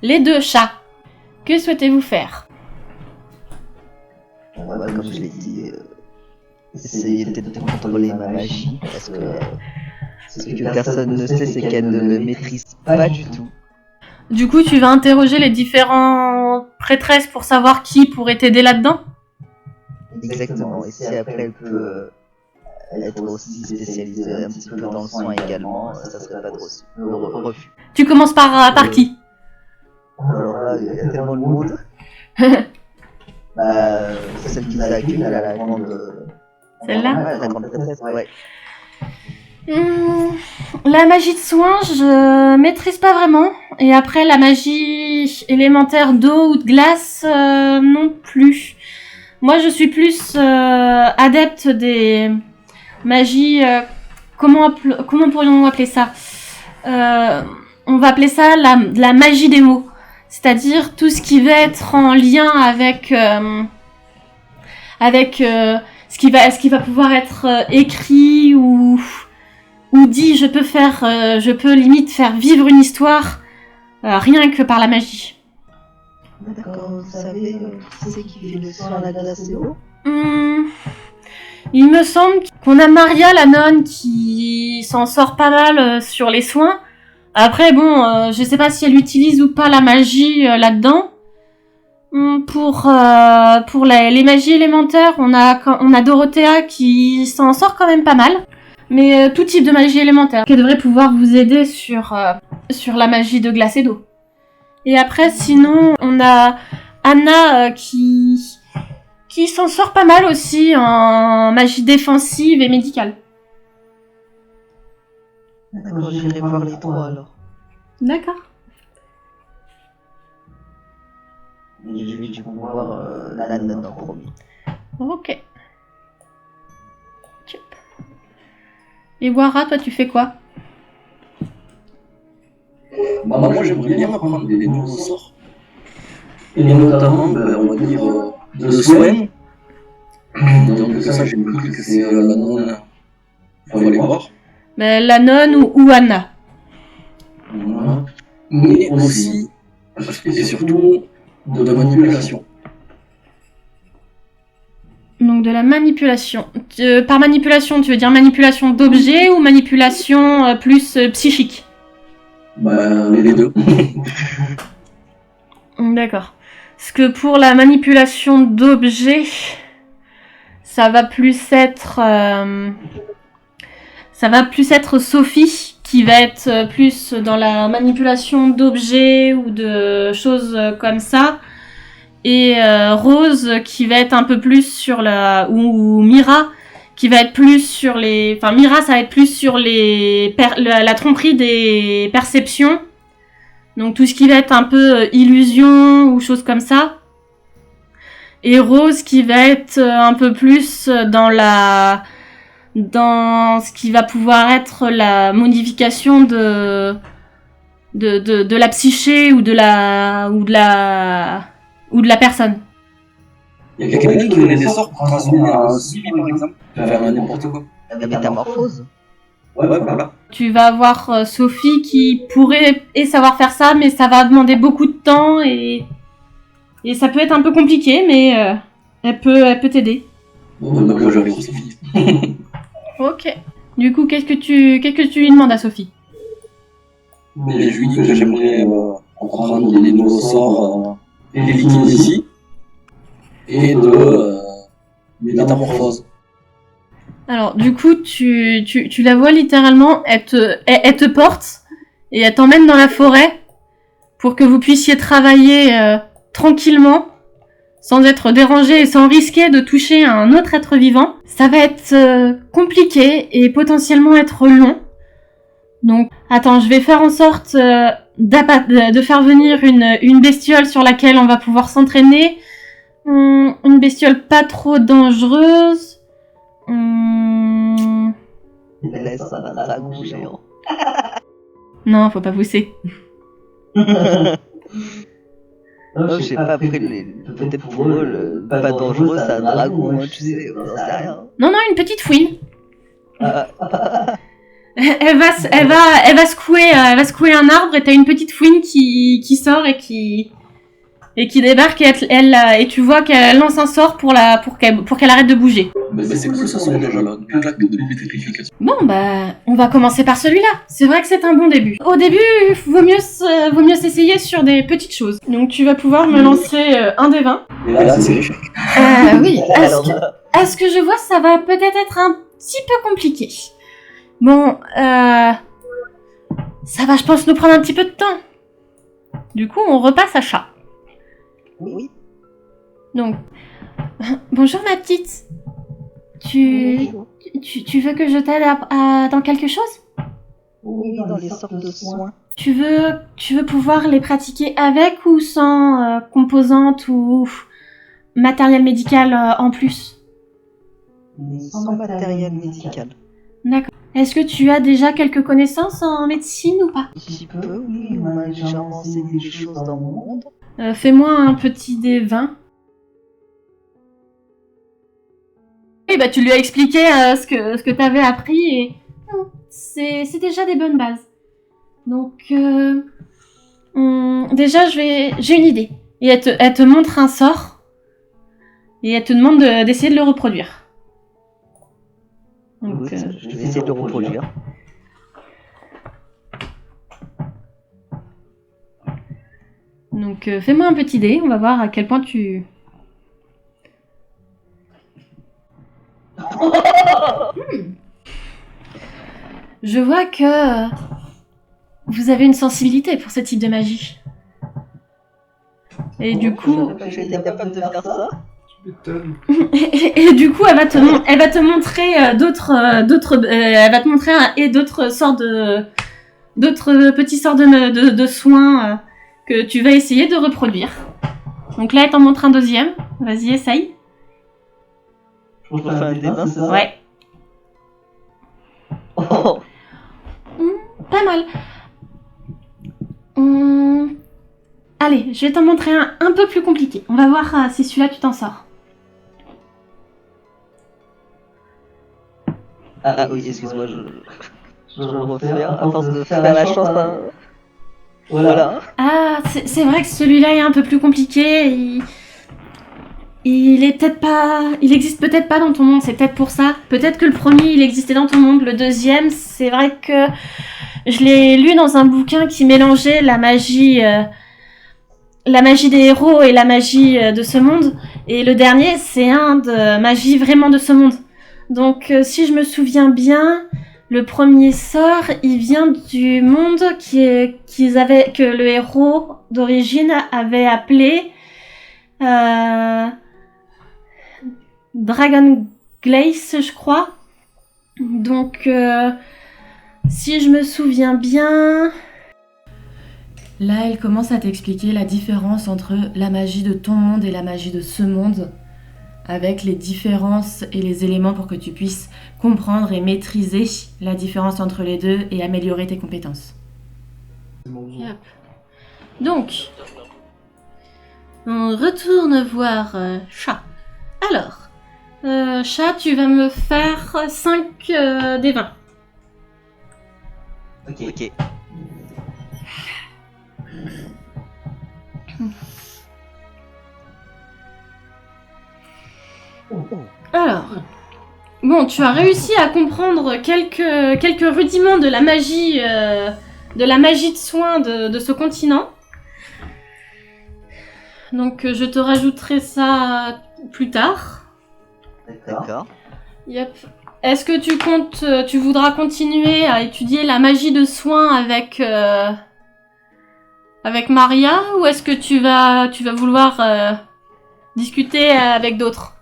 Les deux chats. Que souhaitez-vous faire? Comme je l'ai dit, essayer peut-être de contrôler ma magie, parce que ce que personne ne sait, c'est qu'elle ne le maîtrise pas du tout. Du coup, tu vas interroger les différentes prêtresses pour savoir qui pourrait t'aider là-dedans? Exactement, et si après elle peut être aussi spécialisée un petit peu dans le soin également, ça serait pas trop refus. Tu commences par qui? Alors là, il y a tellement de monde. Celle qui s'accueille, la grande... Celle-là? Ouais, la grande prêtresse, ouais. La magie de soin, je maîtrise pas vraiment. Et après, la magie élémentaire d'eau ou de glace, non plus. Moi, je suis plus adepte des magies... comment pourrions-nous appeler ça? On va appeler ça la magie des mots. C'est-à-dire tout ce qui va être en lien avec ce qui va pouvoir être écrit ou dit. Je peux limite faire vivre une histoire rien que par la magie. D'accord, vous savez qui c'est qui fait le soin à la glace et l'eau? Il me semble qu'on a Maria, la nonne, qui s'en sort pas mal sur les soins. Après, bon, je sais pas si elle utilise ou pas la magie là-dedans. Pour les magies élémentaires, on a Dorothea qui s'en sort quand même pas mal. Mais tout type de magie élémentaire qui devrait pouvoir vous aider sur la magie de glace et d'eau. Et après, sinon, on a Anna qui s'en sort pas mal aussi en magie défensive et médicale. D'accord, j'irai voir les trois alors. D'accord. Et je vais du coup voir la nonne en premier. Ok. Tchoup. Et Wara, toi tu fais quoi? Moi j'aimerais bien apprendre des nouveaux sorts. Et notamment, on va dire, de soins. Donc ça j'ai compris que c'est la nonne. On va aller voir. La nonne ou Anna. Voilà. Mais aussi, et surtout, de manipulation. Donc de la manipulation. Par manipulation, tu veux dire manipulation d'objets ou manipulation plus psychique? Les deux. D'accord. Parce que pour la manipulation d'objets, ça va plus être Sophie qui va être plus dans la manipulation d'objets ou de choses comme ça. Et Rose qui va être un peu plus sur ou Mira qui va être plus sur Mira ça va être plus sur la tromperie des perceptions. Donc tout ce qui va être un peu illusion ou choses comme ça. Et Rose qui va être un peu plus dans ce qui va pouvoir être la modification de la psyché ou de la personne. Il y a quelqu'un qui connaît des sorts pour transformer un zibi par exemple, faire n'importe quoi. La métamorphose? Ouais, voilà. Tu vas avoir Sophie qui pourrait savoir faire ça, mais ça va demander beaucoup de temps et ça peut être un peu compliqué, mais elle peut t'aider. Bon, moi j'arrive sur Sophie. Ok. Du coup, qu'est-ce que tu lui demandes à Sophie? Mais je lui dis que j'aimerais apprendre des nouveaux sorts, des liquides ici, et de métamorphose. Alors, du coup, tu la vois littéralement, elle te porte et elle t'emmène dans la forêt pour que vous puissiez travailler tranquillement, sans être dérangé et sans risquer de toucher à un autre être vivant. Ça va être compliqué et potentiellement être long. Donc, attends, je vais faire en sorte de faire venir une bestiole sur laquelle on va pouvoir s'entraîner. Une bestiole pas trop dangereuse. Laisse un dragon géant. Non, faut pas pousser. Je sais pas, après, peut-être pour eux, le pas dangereux, c'est un dragon, hein, tu sais, on n'en sait rien. Non, une petite fouine. Elle va secouer un arbre et t'as une petite fouine qui sort et qui débarque et tu vois qu'elle lance un sort pour qu'elle arrête de bouger. C'est cool ce son déjà là, une claque de pétrification. Bon bah, on va commencer par celui-là. C'est vrai que c'est un bon début. Au début, vaut mieux s'essayer sur des petites choses. Donc tu vas pouvoir me lancer un des 20. Et là, c'est l'échec. Oui, à ce que je vois, ça va peut-être être un petit peu compliqué. Bon, ça va, je pense, nous prendre un petit peu de temps. Du coup, on repasse à chat. Oui. Donc, bonjour ma petite. Tu veux que je t'aide dans quelque chose? Oui, dans les sortes de soins. Tu veux pouvoir les pratiquer avec ou sans composantes ou matériel médical en plus? Sans matériel médical. D'accord. Est-ce que tu as déjà quelques connaissances en médecine ou pas? Un petit peu, oui, on m'a déjà enseigné des choses dans mon monde. Fais-moi un petit dé 20. Oui, bah tu lui as expliqué ce que t'avais appris et c'est déjà des bonnes bases. Donc déjà j'ai une idée. Et elle te montre un sort et elle te demande d'essayer de le reproduire. Donc, Oui, je vais essayer de le reproduire. Donc fais-moi un petit dé, on va voir à quel point tu... Je vois que vous avez une sensibilité pour ce type de magie. Et du coup... Je suis capable de faire ça. Et du coup, elle va te montrer d'autres sorts d'autres petits sorts de soins que tu vas essayer de reproduire. Donc là, elle t'en montre un deuxième. Vas-y, essaye. Je refais un débat, c'est ça? Ouais. Oh. Pas mal. Allez, je vais t'en montrer un peu plus compliqué. On va voir si celui-là tu t'en sors. Ah oui, excuse-moi, je refais à force de faire la chance. Hein. Voilà. Ah, c'est vrai que celui-là est un peu plus compliqué. Il existe peut-être pas dans ton monde, c'est peut-être pour ça. Peut-être que le premier, il existait dans ton monde. Le deuxième, c'est vrai que je l'ai lu dans un bouquin qui mélangeait la magie des héros et la magie de ce monde. Et le dernier, c'est un de magie vraiment de ce monde. Donc, si je me souviens bien, le premier sort, il vient du monde que le héros d'origine avait appelé Dragon Glace, je crois. Donc, si je me souviens bien... Là, elle commence à t'expliquer la différence entre la magie de ton monde et la magie de ce monde, avec les différences et les éléments pour que tu puisses comprendre et maîtriser la différence entre les deux et améliorer tes compétences. Yep. Donc, on retourne voir Chat. Alors, Chat, tu vas me faire 5 des 20. Ok. Alors, bon, tu as réussi à comprendre quelques rudiments de la magie de soin de ce continent. Donc, je te rajouterai ça plus tard. D'accord. Yep. Est-ce que tu voudras continuer à étudier la magie de soin avec Maria, ou est-ce que tu vas vouloir discuter avec d'autres?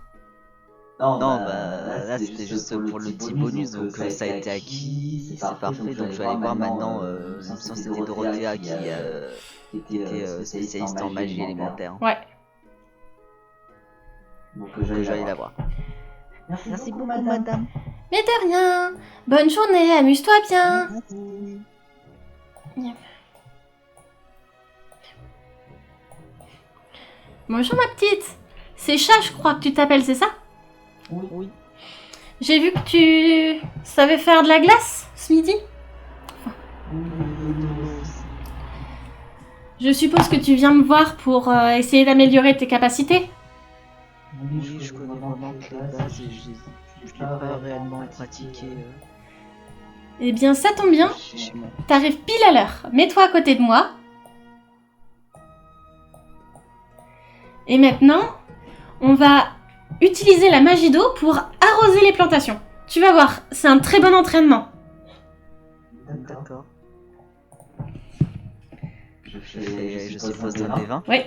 Non, là c'était juste pour le petit bonus, donc ça a été acquis, c'est parfait, donc je vais aller voir maintenant, c'était Dorothea qui était spécialiste en magie élémentaire. Ouais. Donc je vais aller la voir. Merci beaucoup madame. Mais de rien. Bonne journée, amuse-toi bien. Merci. Bonjour ma petite. C'est Chat, je crois que tu t'appelles, c'est ça? Oui. J'ai vu que tu savais faire de la glace ce midi. Je suppose que tu viens me voir pour essayer d'améliorer tes capacités. Oui, je connais vraiment que les bases et je l'ai pas réellement pratiqué. Eh bien, ça tombe bien. Chez moi. T'arrives pile à l'heure. Mets-toi à côté de moi. Et maintenant, on va utiliser la magie d'eau pour arroser les plantations. Tu vas voir, c'est un très bon entraînement. D'accord. Je suppose donner des vins. Oui.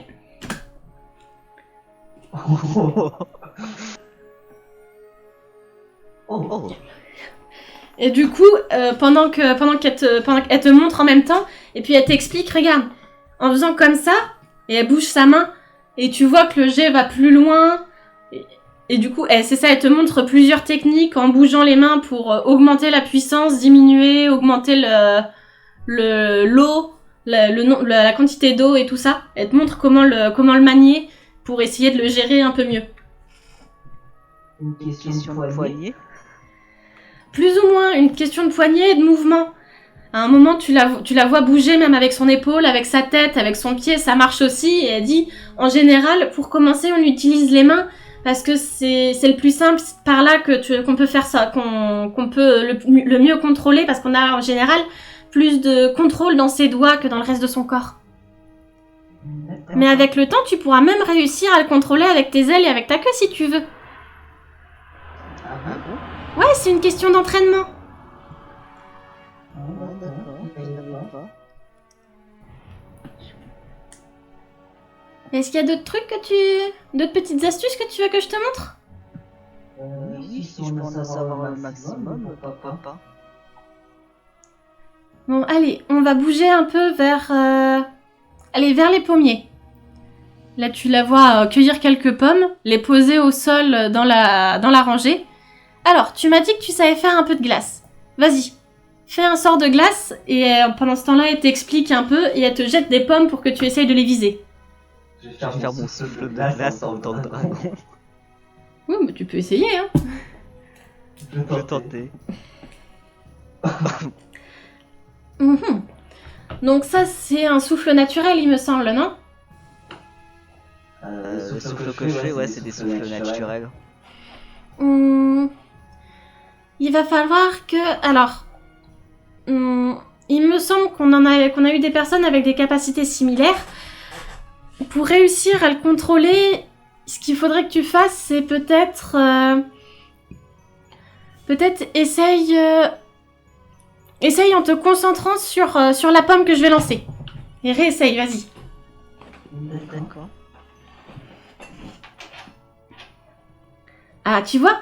Oh. Et du coup, pendant qu'elle te montre en même temps, et puis elle t'explique, regarde, en faisant comme ça, et elle bouge sa main, et tu vois que le jet va plus loin, et du coup, c'est ça, elle te montre plusieurs techniques en bougeant les mains pour augmenter la puissance, diminuer, augmenter l'eau, la quantité d'eau et tout ça. Elle te montre comment le manier pour essayer de le gérer un peu mieux. Une question de poignée. Plus ou moins une question de poignée et de mouvement. À un moment, tu la vois bouger même avec son épaule, avec sa tête, avec son pied, ça marche aussi. Et elle dit, en général, pour commencer, on utilise les mains parce que c'est le plus simple, c'est par là qu'on peut faire ça, qu'on peut le mieux contrôler parce qu'on a en général plus de contrôle dans ses doigts que dans le reste de son corps. Mais avec le temps, tu pourras même réussir à le contrôler avec tes ailes et avec ta queue si tu veux. Ah bon? Ouais, c'est une question d'entraînement. D'accord. Est-ce qu'il y a d'autres trucs d'autres petites astuces que tu veux que je te montre? Oui, si je peux en savoir un maximum, pourquoi pas. Bon, allez, on va bouger un peu vers les pommiers. Là, tu la vois cueillir quelques pommes, les poser au sol dans la rangée. Alors, tu m'as dit que tu savais faire un peu de glace. Vas-y, fais un sort de glace et pendant ce temps-là, elle t'explique un peu et elle te jette des pommes pour que tu essayes de les viser. Je vais faire mon souffle de glace en temps de dragon. Oui, mais tu peux essayer, hein. Je vais tenter. Mhm. Donc ça, c'est un souffle naturel, il me semble, non? Le souffle que je fais, ouais, c'est des souffles naturels. Il va falloir que... Alors, il me semble qu'on a eu des personnes avec des capacités similaires. Pour réussir à le contrôler, ce qu'il faudrait que tu fasses, c'est peut-être essaye en te concentrant sur la pomme que je vais lancer. Et réessaye, vas-y. D'accord. Ah, tu vois?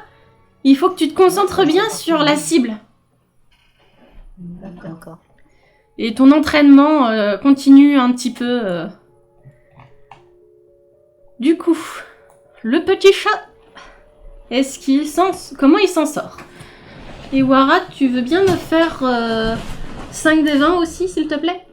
Il faut que tu te concentres bien sur la cible. D'accord. Et ton entraînement continue un petit peu. Du coup, le petit chat, comment il s'en sort? Et Wara, tu veux bien me faire 5 des 20 aussi, s'il te plaît?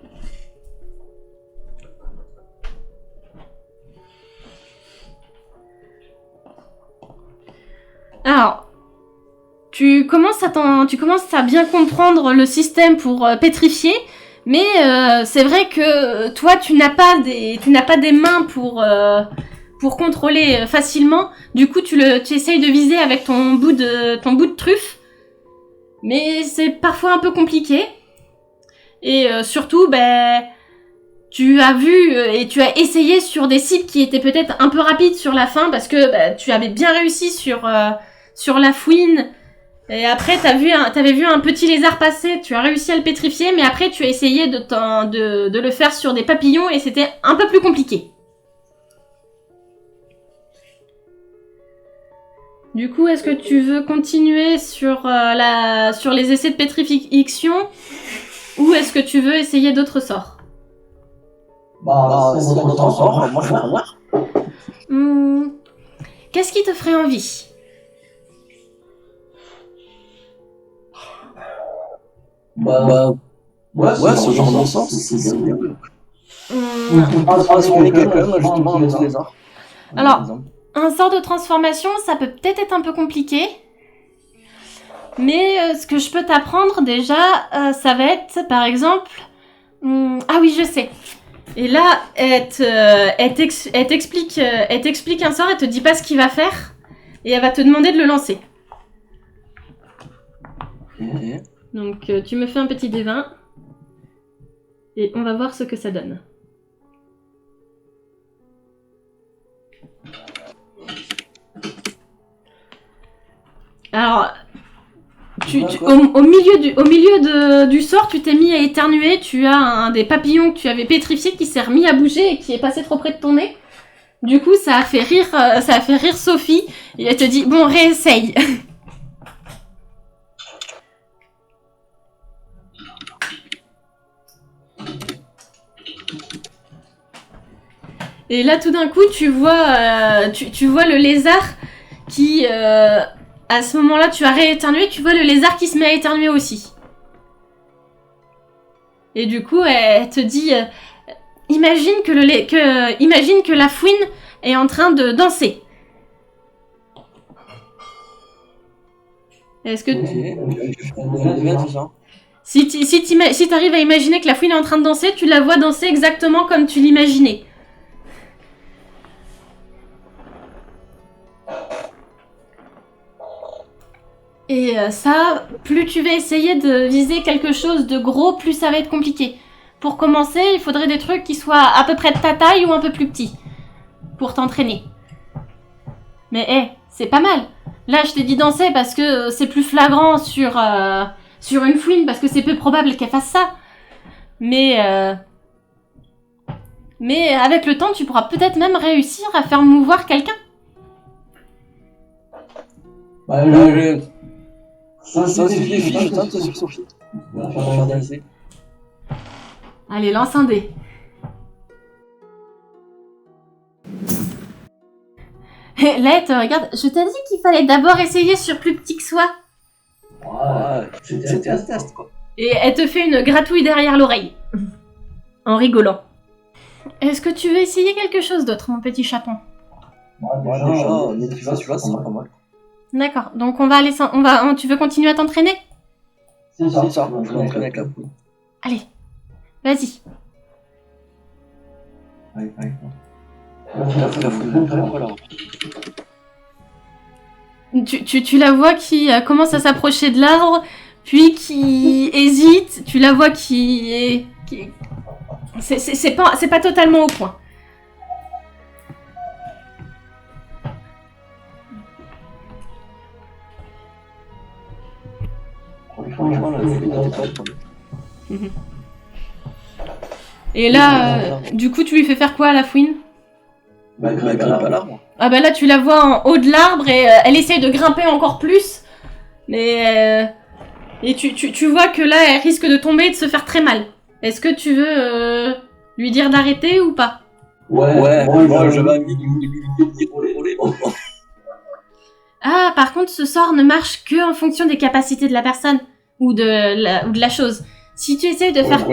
Alors, tu commences à bien comprendre le système pour pétrifier, mais c'est vrai que toi, tu n'as pas des mains pour contrôler facilement. Du coup, tu essayes de viser avec ton bout de truffe. Mais c'est parfois un peu compliqué. Et surtout, tu as vu et tu as essayé sur des cibles qui étaient peut-être un peu rapides sur la fin parce que tu avais bien réussi sur la fouine. Et après, t'avais vu un petit lézard passer, tu as réussi à le pétrifier, mais après, tu as essayé de le faire sur des papillons et c'était un peu plus compliqué. Du coup, est-ce que tu veux continuer sur les essais de pétrification ou est-ce que tu veux essayer d'autres sorts? Si on t'en sort, moi je vais voir. Qu'est-ce qui te ferait envie? Ouais, ce genre de sort, c'est bien. Transformer quelqu'un, justement, en lézard. Alors, un sort de transformation, ça peut peut-être être un peu compliqué. Mais ce que je peux t'apprendre déjà, ça va être, par exemple... ah oui, je sais. Et là, elle t'explique un sort, elle te dit pas ce qu'il va faire, et elle va te demander de le lancer. Ok. Donc, tu me fais un petit D20, et on va voir ce que ça donne. Alors, au milieu du sort, tu t'es mis à éternuer, tu as un des papillons que tu avais pétrifié qui s'est remis à bouger et qui est passé trop près de ton nez. Du coup, ça a fait rire Sophie, et elle te dit, bon, réessaye. Et là, tout d'un coup, tu vois le lézard qui... à ce moment-là, tu as rééternué, tu vois le lézard qui se met à éternuer aussi. Et du coup, elle te dit... imagine que la fouine est en train de danser. Est-ce que... Si t'arrives à imaginer que la fouine est en train de danser, tu la vois danser exactement comme tu l'imaginais. Et ça, plus tu vas essayer de viser quelque chose de gros, plus ça va être compliqué. Pour commencer, il faudrait des trucs qui soient à peu près de ta taille ou un peu plus petits. Pour t'entraîner. Mais c'est pas mal. Là, je t'ai dit danser parce que c'est plus flagrant sur une fouine, parce que c'est peu probable qu'elle fasse ça. Mais avec le temps, tu pourras peut-être même réussir à faire mouvoir quelqu'un. Bah, ça suffit, je tente sur Sophie. On va faire danser. Allez, lance un dé. Et là, elle te regarde. Je t'ai dit qu'il fallait d'abord essayer sur plus petit que soi. Ouais, c'était un test, quoi. Et elle te fait une gratouille derrière l'oreille. En rigolant. Est-ce que tu veux essayer quelque chose d'autre, mon petit chaton? Déjà, celui-là, ça sera pas mal. D'accord, donc tu veux continuer à t'entraîner? C'est ça, je vais m'entraîner avec la poule. Allez, vas-y. Tu la vois qui commence à s'approcher de l'arbre, puis qui hésite, tu la vois qui c'est pas totalement au point. Et là, du coup, tu lui fais faire quoi à la fouine? Bah, grimpe à l'arbre. Ah bah là, tu la vois en haut de l'arbre et elle essaye de grimper encore plus. Mais... et tu vois que là, elle risque de tomber et de se faire très mal. Est-ce que tu veux lui dire d'arrêter ou pas? Ouais, moi je vais lui Ah, par contre, ce sort ne marche que en fonction des capacités de la personne ou de la chose. Si tu essayes de faire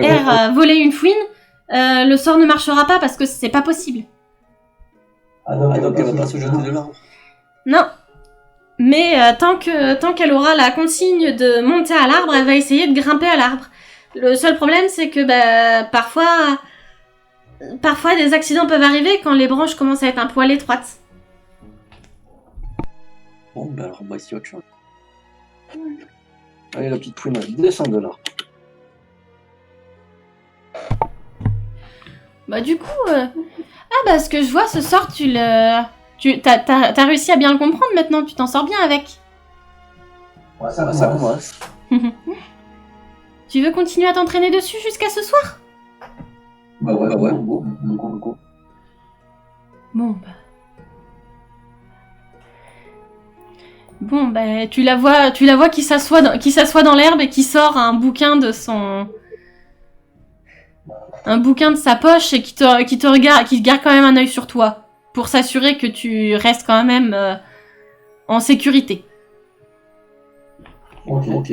voler une fouine, le sort ne marchera pas parce que c'est pas possible. Ah donc elle va pas se jeter de l'arbre. Non. Mais tant qu'elle aura la consigne de monter à l'arbre, elle va essayer de grimper à l'arbre. Le seul problème, c'est que parfois des accidents peuvent arriver quand les branches commencent à être un poil étroites. Bon, ben alors on va essayer autre chose. Allez, la petite fouine, descend de l'arbre. Bah du coup... ce que je vois, ce sort, t'as réussi à bien le comprendre maintenant, tu t'en sors bien avec. Ouais, ça commence. Tu veux continuer à t'entraîner dessus jusqu'à ce soir? Bah ouais, go. Bon, tu la vois qui s'assoit dans l'herbe et qui sort un bouquin de sa poche et qui te regarde, qui garde quand même un œil sur toi pour s'assurer que tu restes quand même en sécurité. Ok.